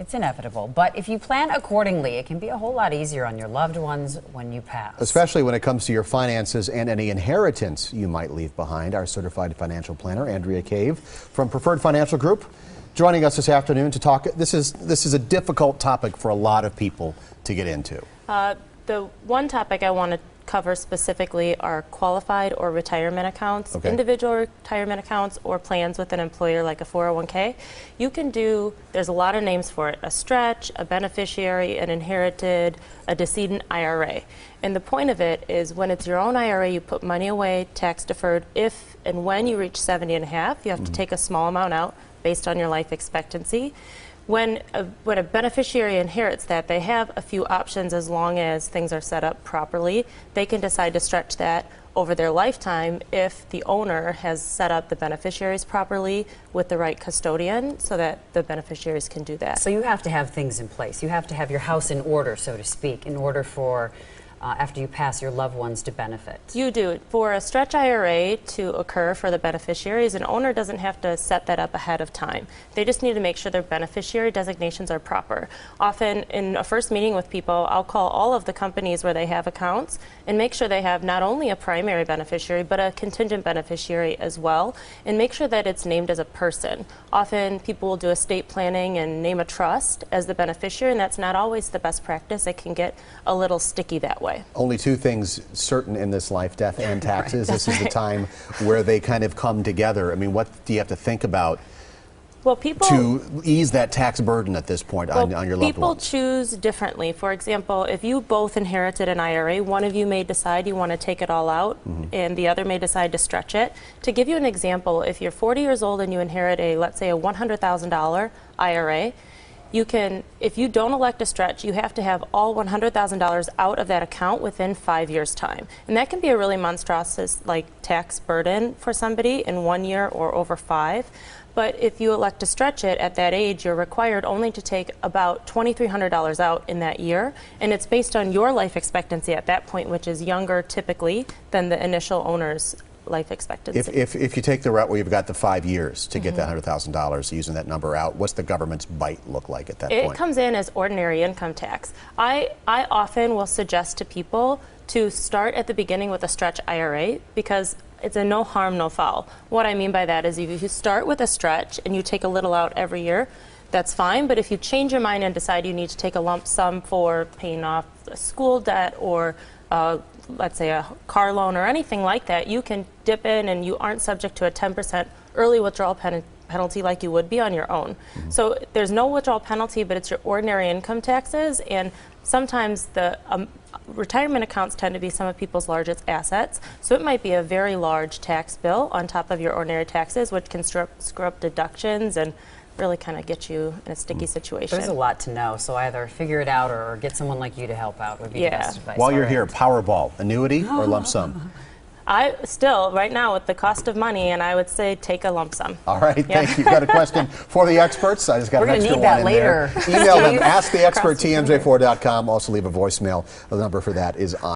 It's inevitable, but if you plan accordingly, it can be a whole lot easier on your loved ones when you pass. Especially when it comes to your finances and any inheritance you might leave behind. Our certified financial planner, Andrea Cave from Preferred Financial Group, joining us this afternoon to talk. This is a difficult topic for a lot of people to get into. The one topic I want to cover specifically are qualified or retirement accounts, individual retirement accounts, or plans with an employer like a 401k. You can do, there's a lot of names for it, a stretch, a beneficiary, an inherited, a decedent IRA. And the point of it is when it's your own IRA, you put money away, tax deferred. If and when you reach 70 and a half, you have to take a small amount out based on your life expectancy. When a beneficiary inherits that, they have a few options as long as things are set up properly. They can decide to stretch that over their lifetime if the owner has set up the beneficiaries properly with the right custodian so that the beneficiaries can do that. So you have to have things in place. You have to have your house in order, so to speak, in order for after you pass, your loved ones to benefit. You do. For a stretch IRA to occur for the beneficiaries, an owner doesn't have to set that up ahead of time. They just need to make sure their beneficiary designations are proper. Often in a first meeting with people, I'll call all of the companies where they have accounts and make sure they have not only a primary beneficiary but a contingent beneficiary as well, and make sure that it's named as a person. Often people will do estate planning and name a trust as the beneficiary, and that's not always the best practice. It can get a little sticky that way. Only two things certain in this life, death and taxes. This is the time where they kind of come together. I mean, what do you have to think about to ease that tax burden at this point on your loved ones? People choose differently. For example, if you both inherited an IRA, one of you may decide you want to take it all out, and the other may decide to stretch it. To give you an example, if you're 40 years old and you inherit let's say a $100,000 IRA, you can, if you don't elect a stretch, you have to have all $100,000 out of that account within 5 years' time. And that can be a really monstrous tax burden for somebody in 1 year or over 5. But if you elect to stretch it at that age, you're required only to take about $2,300 out in that year. And it's based on your life expectancy at that point, which is younger typically than the initial owner's life expectancy. If you take the route where you've got the 5 years to get that $100,000, using that number out, what's the government's bite look like at that point? It comes in as ordinary income tax. I often will suggest to people to start at the beginning with a stretch IRA because it's a no harm, no foul. What I mean by that is if you start with a stretch and you take a little out every year, that's fine. But if you change your mind and decide you need to take a lump sum for paying off a school debt or let's say a car loan or anything like that, you can dip in and you aren't subject to a 10% early withdrawal penalty like you would be on your own. So there's no withdrawal penalty, but it's your ordinary income taxes, and sometimes the retirement accounts tend to be some of people's largest assets, so it might be a very large tax bill on top of your ordinary taxes, which can screw up deductions and really kind of get you in a sticky situation. There's a lot to know, so either figure it out or get someone like you to help out would be the best advice. While you're here, Powerball, annuity or lump sum? I still, right now, with the cost of money, and I would say take a lump sum. All right, thank you. Got a question for the experts? I just got an extra one in there. We're going to need that later. Email them, asktheexpert@tmj4.com. Also leave a voicemail. The number for that is on.